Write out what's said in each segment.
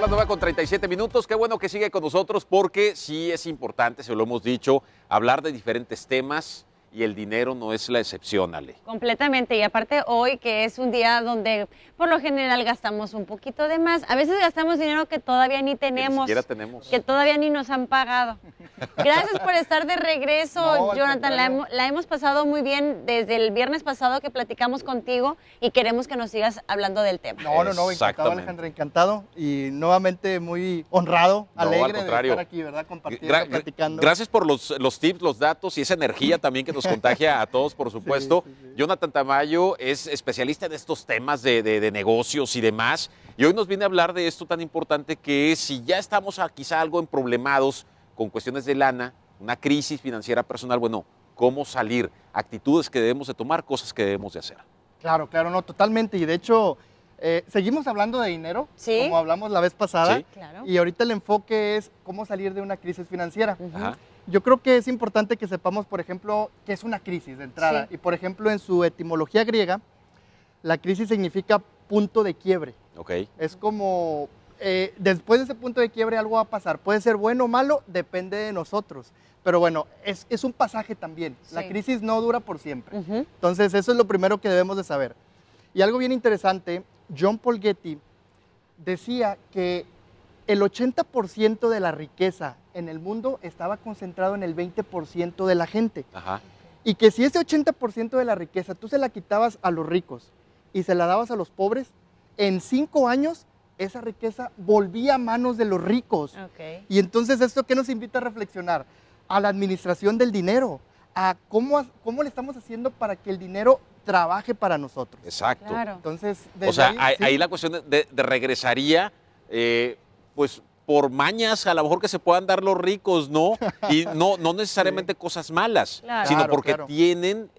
las 9:37. Qué bueno que sigue con nosotros porque sí es importante, se lo hemos dicho, hablar de diferentes temas y el dinero no es la excepción, Ale. Completamente, y aparte hoy que es un día donde por lo general gastamos un poquito de más, a veces gastamos dinero que todavía ni tenemos, Que ni siquiera tenemos. que todavía ni nos han pagado. Gracias por estar de regreso, No, Jonathan, la hemos pasado muy bien desde el viernes pasado que platicamos contigo y queremos que nos sigas hablando del tema. No, encantado, Alejandra, encantado y nuevamente muy honrado, alegre de estar aquí, ¿verdad? Compartiendo, platicando. Gracias por los tips, los datos y esa energía también que nos contagia a todos, por supuesto. Sí. Jonathan Tamayo es especialista en estos temas de negocios y demás, y hoy nos viene a hablar de esto tan importante que es si ya estamos quizá algo emproblemados con cuestiones de lana, una crisis financiera personal, bueno, cómo salir, actitudes que debemos de tomar, cosas que debemos de hacer. Claro, no, totalmente, y de hecho seguimos hablando de dinero, ¿sí? Como hablamos la vez pasada, sí. Claro. Y ahorita el enfoque es cómo salir de una crisis financiera. Ajá. Yo creo que es importante que sepamos, por ejemplo, qué es una crisis de entrada. Sí. Y, por ejemplo, en su etimología griega, la crisis significa punto de quiebre. Okay. Es como, después de ese punto de quiebre algo va a pasar. Puede ser bueno o malo, depende de nosotros. Pero bueno, es un pasaje también. Sí. La crisis no dura por siempre. Entonces, eso es lo primero que debemos de saber. Y algo bien interesante, John Paul Getty decía que el 80% de la riqueza en el mundo estaba concentrado en el 20% de la gente. Ajá. Y que si ese 80% de la riqueza tú se la quitabas a los ricos y se la dabas a los pobres, en 5 años esa riqueza volvía a manos de los ricos. Okay. Y entonces, ¿esto qué nos invita a reflexionar? A la administración del dinero, a cómo le estamos haciendo para que el dinero trabaje para nosotros. Exacto. Claro. Entonces, o sea, ahí sí. La cuestión de regresaría, pues por mañas a lo mejor que se puedan dar los ricos, ¿no? Y no necesariamente sí. Cosas malas, claro. sino porque tienen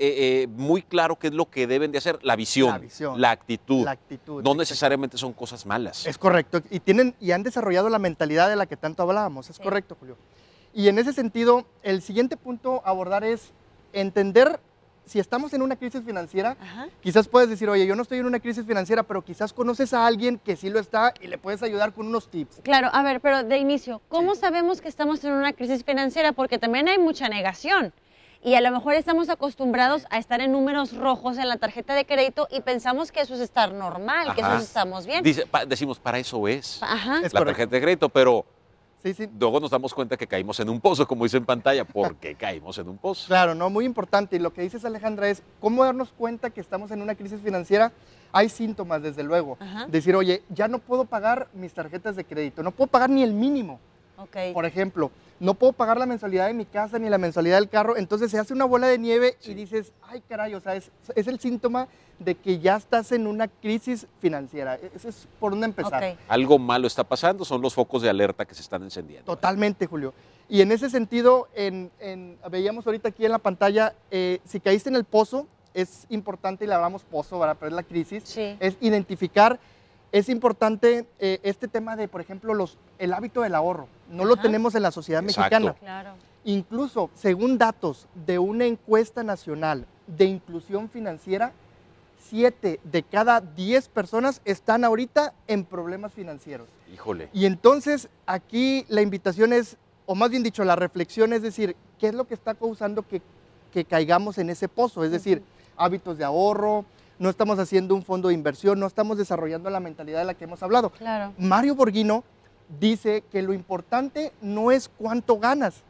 muy claro qué es lo que deben de hacer, la visión, la actitud. No necesariamente son cosas malas. Es correcto, y han desarrollado la mentalidad de la que tanto hablábamos, es correcto, Julio. Y en ese sentido, el siguiente punto a abordar es entender si estamos en una crisis financiera. Ajá. Quizás puedes decir, oye, yo no estoy en una crisis financiera, pero quizás conoces a alguien que sí lo está y le puedes ayudar con unos tips. Claro, a ver, pero de inicio, ¿cómo sabemos que estamos en una crisis financiera? Porque también hay mucha negación y a lo mejor estamos acostumbrados a estar en números rojos en la tarjeta de crédito y pensamos que eso es estar normal, Ajá. que eso estamos bien. Decimos, para eso es Ajá. la tarjeta de crédito, pero... Sí. Luego nos damos cuenta que caímos en un pozo, como dice en pantalla. ¿Por qué caímos en un pozo? Claro, no, muy importante. Y lo que dices, Alejandra, es cómo darnos cuenta que estamos en una crisis financiera. Hay síntomas, desde luego. Ajá. Decir, oye, ya no puedo pagar mis tarjetas de crédito, no puedo pagar ni el mínimo. Okay. Por ejemplo, no puedo pagar la mensualidad de mi casa ni la mensualidad del carro. Entonces se hace una bola de nieve y dices, ay, caray, o sea, es el síntoma de que ya estás en una crisis financiera. Eso es por dónde empezar. Okay. Algo malo está pasando, son los focos de alerta que se están encendiendo. Totalmente, Julio. Y en ese sentido, veíamos ahorita aquí en la pantalla, si caíste en el pozo, es importante, y le hablamos pozo, ¿verdad? Pero es la crisis, sí. Es identificar, es importante este tema de, por ejemplo, el hábito del ahorro. No lo tenemos en la sociedad mexicana. Claro. Incluso, según datos de una encuesta nacional de inclusión financiera, 7 de cada 10 personas están ahorita en problemas financieros. Híjole. Y entonces aquí la invitación es, o más bien dicho, la reflexión es decir, ¿qué es lo que está causando que caigamos en ese pozo? Es decir, hábitos de ahorro, no estamos haciendo un fondo de inversión, no estamos desarrollando la mentalidad de la que hemos hablado. Claro. Mario Borghino dice que lo importante no es cuánto ganas,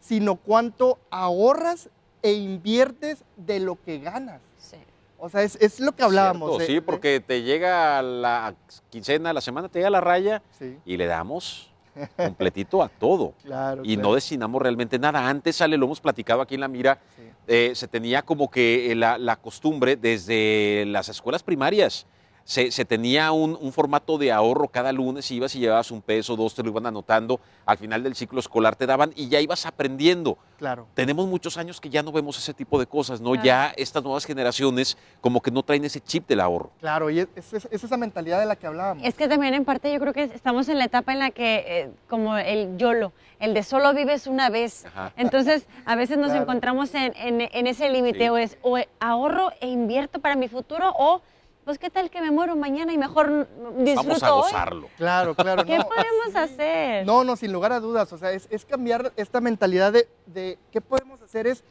sino cuánto ahorras e inviertes de lo que ganas. Sí. O sea, es lo que hablábamos. Cierto, sí, porque te llega la quincena, la semana, te llega la raya y le damos completito a todo. Claro, y no destinamos realmente nada. Antes, lo hemos platicado aquí en La Mira, se tenía como que la costumbre desde las escuelas primarias. Se tenía un formato de ahorro cada lunes, ibas y llevabas un peso, 2, te lo iban anotando, al final del ciclo escolar te daban y ya ibas aprendiendo. Claro. Tenemos muchos años que ya no vemos ese tipo de cosas, ¿no? Claro. Ya estas nuevas generaciones como que no traen ese chip del ahorro. Claro, y es esa mentalidad de la que hablábamos. Es que también en parte yo creo que estamos en la etapa en la que, como el YOLO, el de solo vives una vez. Ajá. Entonces, a veces nos encontramos en ese límite, o ahorro e invierto para mi futuro, o pues qué tal que me muero mañana y mejor disfruto Vamos a hoy. gozarlo. Claro, claro. ¿Qué no, podemos hacer? No, sin lugar a dudas. O sea, es cambiar esta mentalidad de qué podemos hacer es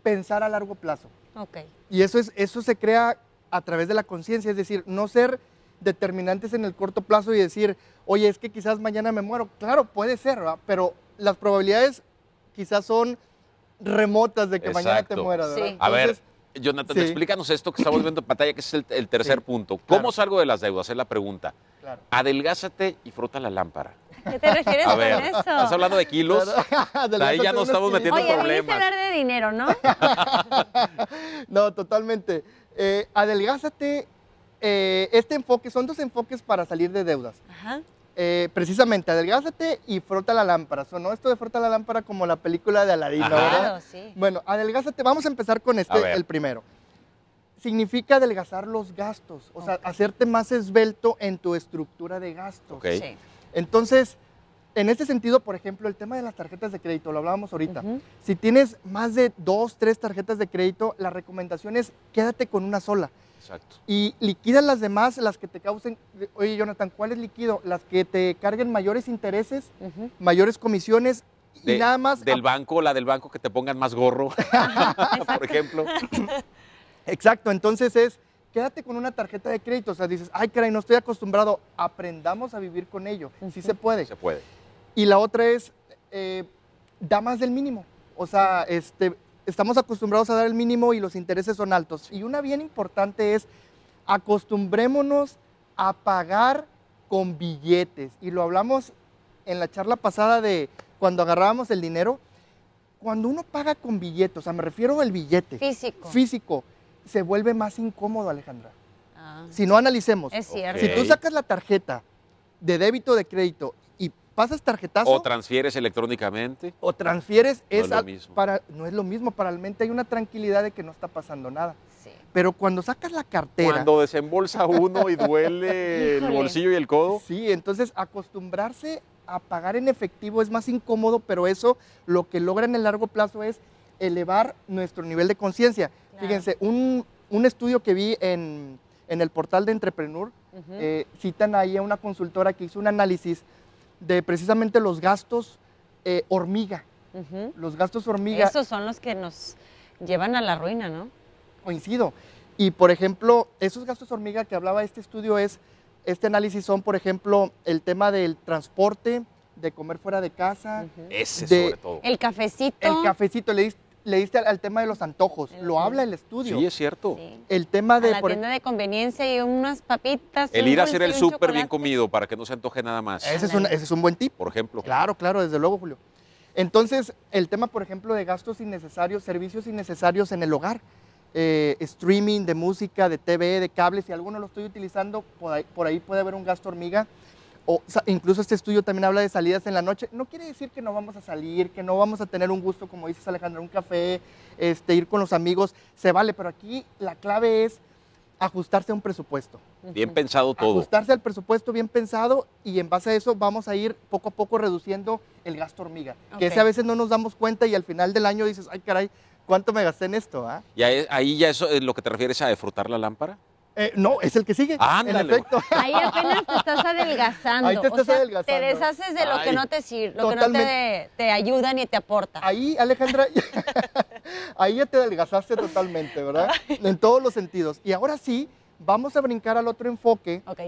pensar a largo plazo. Ok. Y eso se crea a través de la conciencia, es decir, no ser determinantes en el corto plazo y decir, oye, es que quizás mañana me muero. Claro, puede ser, ¿verdad? Pero las probabilidades quizás son remotas de que mañana te Exacto. mueras, ¿verdad? Sí. A ver, Entonces, Jonathan, sí. explícanos esto que estamos viendo en pantalla, que es el tercer Sí, punto. claro. ¿Cómo salgo de las deudas? Es la pregunta. claro. Adelgázate y frota la lámpara. ¿Qué te refieres A con ver, eso? ¿estás hablando de kilos? Ahí ya nos estamos metiendo Oye, en viniste a problemas. hablar de dinero, ¿no? No, totalmente. Adelgázate. Este enfoque, son 2 enfoques para salir de deudas. Ajá. Precisamente, adelgázate y frota la lámpara. Sonó esto de frota la lámpara como la película de Aladino, Ajá. ¿verdad? Claro, sí. Bueno, adelgázate, vamos a empezar con A ver. el primero. Significa adelgazar los gastos, o sea, Ok. hacerte más esbelto en tu estructura de gastos. Ok. Sí. Entonces, en este sentido, por ejemplo, el tema de las tarjetas de crédito, lo hablábamos ahorita. Ujú. Si tienes más de 2, 3 tarjetas de crédito, la recomendación es quédate con una sola Exacto. y liquida las demás, las que te causen. Oye, Jonathan, ¿cuál es liquido? Las que te carguen mayores intereses, Ujú. mayores comisiones y De- nada más. Del banco, la del banco que te pongan más gorro, por ejemplo. Exacto, entonces quédate con una tarjeta de crédito, o sea, dices, ay, caray, no estoy acostumbrado, aprendamos a vivir con ello, sí se puede. Se puede. Y la otra es, da más del mínimo, o sea, estamos acostumbrados a dar el mínimo y los intereses son altos. Y una bien importante es, acostumbrémonos a pagar con billetes. Y lo hablamos en la charla pasada de cuando agarrábamos el dinero. Cuando uno paga con billetes, o sea, me refiero al billete Físico. se vuelve más incómodo, Alejandra. Ah, Si no, analicemos. es cierto. Si tú sacas la tarjeta de débito o de crédito y pasas tarjetazo O transfieres electrónicamente. o transfieres, No es lo mismo. no es lo mismo. Para el mente hay una tranquilidad de que no está pasando nada. Sí. Pero cuando sacas la cartera, Cuando desembolsa uno y duele el Híjole. bolsillo y el codo. sí, entonces acostumbrarse a pagar en efectivo es más incómodo, pero eso lo que logra en el largo plazo es elevar nuestro nivel de conciencia. Claro. Fíjense, un estudio que vi en el portal de Entrepreneur, Ujú. citan ahí a una consultora que hizo un análisis de precisamente los gastos hormiga. Ujú. Los gastos hormiga, Esos son los que nos llevan a la ruina, ¿no? coincido. Y por ejemplo, esos gastos hormiga que hablaba este estudio este análisis son, por ejemplo, el tema del transporte, de comer fuera de casa, Ujú. Ese De- sobre todo. El cafecito. el cafecito, le diste al tema de los antojos, lo Ujú. habla el estudio. Sí, es cierto. Sí. El tema A de, la tienda de conveniencia y unas papitas. El un ir a hacer el dulce y un súper bien chocolate. comido para que no se antoje nada más. Ándale. ese es un buen tip. Por ejemplo. Claro, claro, desde luego, Julio. Entonces, el tema, por ejemplo, de gastos innecesarios, servicios innecesarios en el hogar, streaming de música, de TV, de cables, si alguno lo estoy utilizando, por ahí puede haber un gasto hormiga. Incluso este estudio también habla de salidas en la noche. No quiere decir que no vamos a salir, que no vamos a tener un gusto, como dices, Alejandra, un café, ir con los amigos, se vale, pero aquí la clave es ajustarse a un presupuesto. Bien pensado todo. Ajustarse al presupuesto bien pensado y en base a eso vamos a ir poco a poco reduciendo el gasto hormiga. Que Ok. ese a veces no nos damos cuenta y al final del año dices, ay caray, ¿cuánto me gasté en esto? ¿Ah? Y ahí ya eso es lo que te refieres a de frotar la lámpara. No, es el que sigue. Ándale, En efecto. Ahí apenas te estás adelgazando. Ahí te estás o sea, adelgazando. Te deshaces de lo que Ay. no te sirve, lo que no te ayuda ni te aporta. Ahí, Alejandra, ahí ya te adelgazaste totalmente, ¿verdad? En todos los sentidos. Y ahora sí, vamos a brincar al otro enfoque Ok.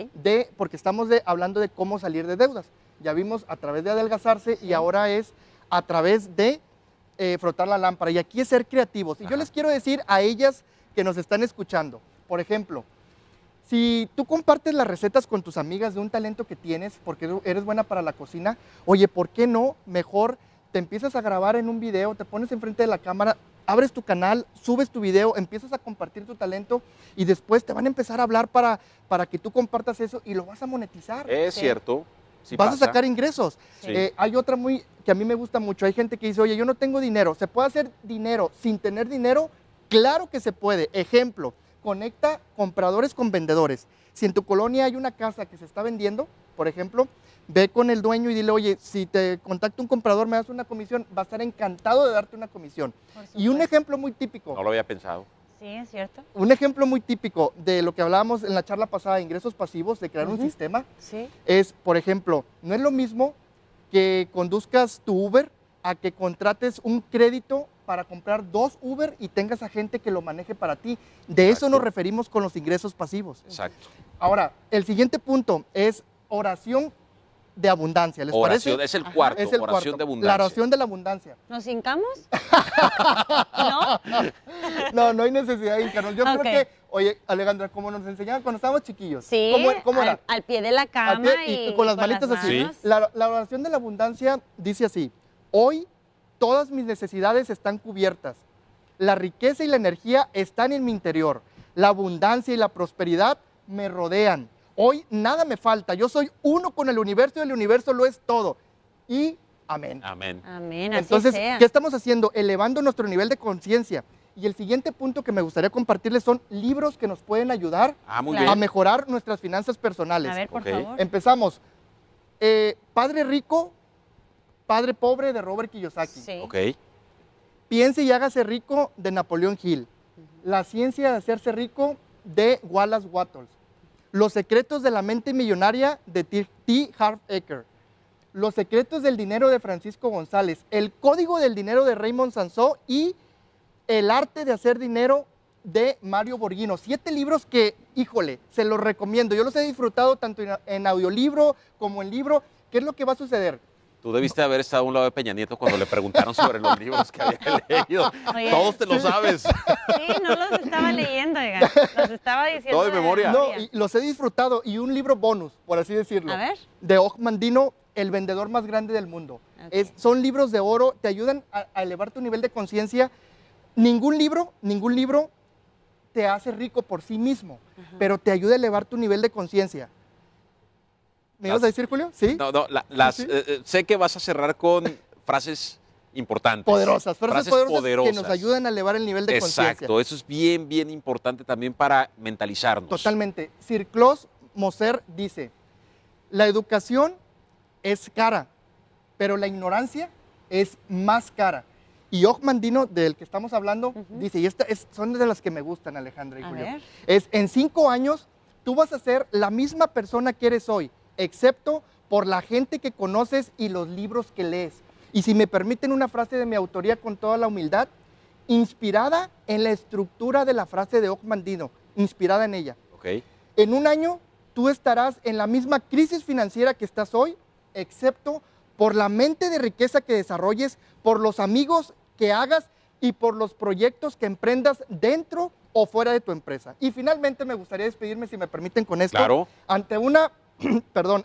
porque estamos hablando de cómo salir de deudas. Ya vimos a través de adelgazarse y ahora es a través de frotar la lámpara. Y aquí es ser creativos. Y yo Ajá. les quiero decir a ellas que nos están escuchando, por ejemplo, si tú compartes las recetas con tus amigas de un talento que tienes, porque eres buena para la cocina, oye, ¿por qué no? Mejor te empiezas a grabar en un video, te pones enfrente de la cámara, abres tu canal, subes tu video, empiezas a compartir tu talento y después te van a empezar a hablar para que tú compartas eso y lo vas a monetizar. Es Sí. cierto. Sí Vas pasa. a sacar ingresos. Sí. Hay otra que a mí me gusta mucho. Hay gente que dice, oye, yo no tengo dinero. ¿Se puede hacer dinero sin tener dinero? Claro que se puede. Ejemplo, conecta compradores con vendedores. Si en tu colonia hay una casa que se está vendiendo, por ejemplo, ve con el dueño y dile, oye, si te contacta un comprador, me das una comisión, va a estar encantado de darte una comisión. Por Y un supuesto. ejemplo muy típico. No lo había pensado. Sí, es cierto. Un ejemplo muy típico de lo que hablábamos en la charla pasada de ingresos pasivos, de crear un sistema, Sí. es, por ejemplo, no es lo mismo que conduzcas tu Uber a que contrates un crédito para comprar 2 Uber y tengas a gente que lo maneje para ti. De eso nos referimos con los ingresos pasivos. Exacto. Ahora, el siguiente punto es oración de abundancia. ¿Les Oración, parece? es el cuarto, Es el oración cuarto. de abundancia. La oración de la abundancia. ¿Nos hincamos? ¿No? No hay necesidad de hincarnos. Yo Ok. creo que, oye, Alejandra, como nos enseñaban cuando estábamos chiquillos. Sí, ¿Cómo era? al pie de la Al cama pie y con las manitas así. manos. La oración de la abundancia dice así: hoy todas mis necesidades están cubiertas. La riqueza y la energía están en mi interior. La abundancia y la prosperidad me rodean. Hoy nada me falta. Yo soy uno con el universo y el universo lo es todo. Y amén. Amén. Amén, así Entonces, sea. ¿qué estamos haciendo? Elevando nuestro nivel de conciencia. Y el siguiente punto que me gustaría compartirles son libros que nos pueden ayudar Muy Claro. a bien. mejorar nuestras finanzas personales. A ver, por Ok. favor. Empezamos. Padre Rico, Padre Pobre de Robert Kiyosaki. Sí. Ok. Piense y hágase rico de Napoleón Hill. La ciencia de hacerse rico de Wallace Wattles. Los secretos de la mente millonaria de T. Harv Eker. Los secretos del dinero de Francisco González. El código del dinero de Raymond Sansó y El arte de hacer dinero de Mario Borghino. 7 libros que, híjole, se los recomiendo. Yo los he disfrutado tanto en audiolibro como en libro. ¿Qué es lo que va a suceder? Tú debiste haber estado a un lado de Peña Nieto cuando le preguntaron sobre los libros que había leído. Oye. Todos te lo sabes. Sí, no los estaba leyendo, oigan. Los estaba diciendo. Todo de memoria. No, y los he disfrutado. Y un libro bonus, por así decirlo. A ver. De Og Mandino, El vendedor más grande del mundo. Ok. Son libros de oro, te ayudan a elevar tu nivel de conciencia. Ningún libro te hace rico por sí mismo, pero te ayuda a elevar tu nivel de conciencia. ¿Me ibas a decir, Julio? ¿Sí? No, Sí. sé que vas a cerrar con frases importantes. Poderosas, frases poderosas que nos poderosas. ayudan a elevar el nivel de conciencia. Exacto, eso es bien, bien importante también para mentalizarnos. Totalmente. Sir Claude Moser dice, la educación es cara, pero la ignorancia es más cara. Y Og Mandino, del que estamos hablando, dice, y son de las que me gustan, Alejandra y A Julio, ver. es, en 5 años tú vas a ser la misma persona que eres hoy, excepto por la gente que conoces y los libros que lees. Y si me permiten una frase de mi autoría con toda la humildad, inspirada en la estructura de la frase de Og Mandino, inspirada en ella. Ok. En un año tú estarás en la misma crisis financiera que estás hoy, excepto por la mente de riqueza que desarrolles, por los amigos que hagas y por los proyectos que emprendas dentro o fuera de tu empresa. Y finalmente me gustaría despedirme, si me permiten, con esto. Claro. Ante una,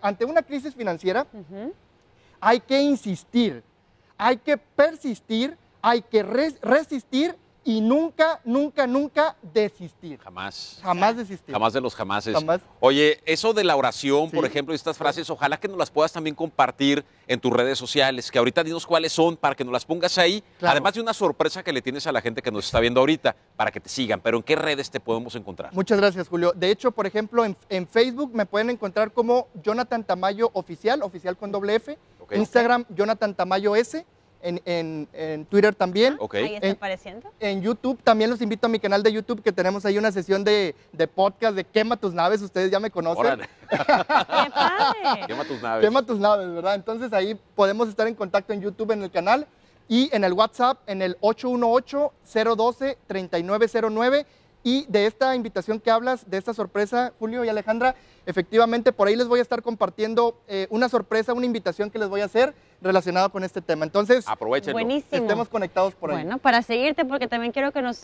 ante una crisis financiera, Ujú. hay que insistir, hay que persistir, hay que resistir y nunca, nunca, nunca desistir. Jamás. Jamás desistir. Jamás de los jamases. Jamás. Oye, eso de la oración, por Sí. ejemplo, y estas frases, ojalá que nos las puedas también compartir en tus redes sociales, que ahorita dinos cuáles son para que nos las pongas ahí, Claro. además de una sorpresa que le tienes a la gente que nos está viendo ahorita, para que te sigan, pero ¿en qué redes te podemos encontrar? Muchas gracias, Julio. De hecho, por ejemplo, en Facebook me pueden encontrar como Jonathan Tamayo Oficial, oficial con doble F. Ok. Instagram, Jonathan Tamayo S. En Twitter también. Ok. Ahí está En- apareciendo. En YouTube, también los invito a mi canal de YouTube, que tenemos ahí una sesión de podcast de Quema tus naves. Ustedes ya me conocen. Órale, ¡Qué padre! quema tus naves. Quema tus naves, ¿verdad? Entonces ahí podemos estar en contacto en YouTube, en el canal, y en el WhatsApp, en el 818-012-3909. Y de esta invitación que hablas, de esta sorpresa, Julio y Alejandra, efectivamente por ahí les voy a estar compartiendo una sorpresa, una invitación que les voy a hacer relacionada con este tema. Entonces, Aprovechenlo. Buenísimo. estemos conectados por ahí. Bueno, para seguirte, porque también quiero que nos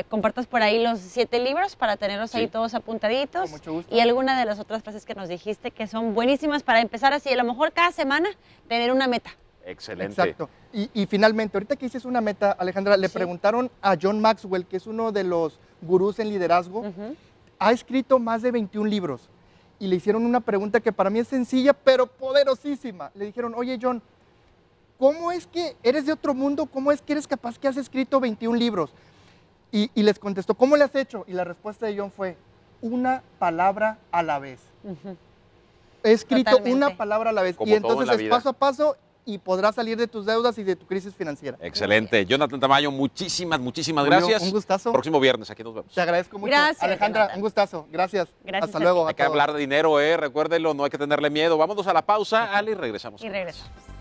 compartas por ahí los 7 libros para tenerlos Sí. ahí todos apuntaditos. Con mucho gusto. Y alguna de las otras frases que nos dijiste que son buenísimas para empezar así, a lo mejor cada semana tener una meta. Excelente. Exacto. Y finalmente, ahorita que hiciste una meta, Alejandra, le Sí. preguntaron a John Maxwell, que es uno de los gurús en liderazgo, Ujú. ha escrito más de 21 libros. Y le hicieron una pregunta que para mí es sencilla, pero poderosísima. Le dijeron, oye John, ¿cómo es que eres de otro mundo? ¿Cómo es que eres capaz que has escrito 21 libros? Y les contestó, ¿cómo le has hecho? Y la respuesta de John fue, una palabra a la vez. Ujú. He escrito Totalmente. una palabra a la vez. Como Y todo en entonces la es vida. paso a paso y podrás salir de tus deudas y de tu crisis financiera. Excelente. Jonathan Tamayo, muchísimas Julio, gracias. un gustazo. Próximo viernes, aquí nos vemos. Te agradezco mucho. Gracias, Alejandra, Jonathan. un gustazo. Gracias. Gracias Hasta a ti. luego. a Hay que todos. hablar de dinero, recuérdenlo, no hay que tenerle miedo. Vámonos a la pausa, Ale, y regresamos. Y regresamos.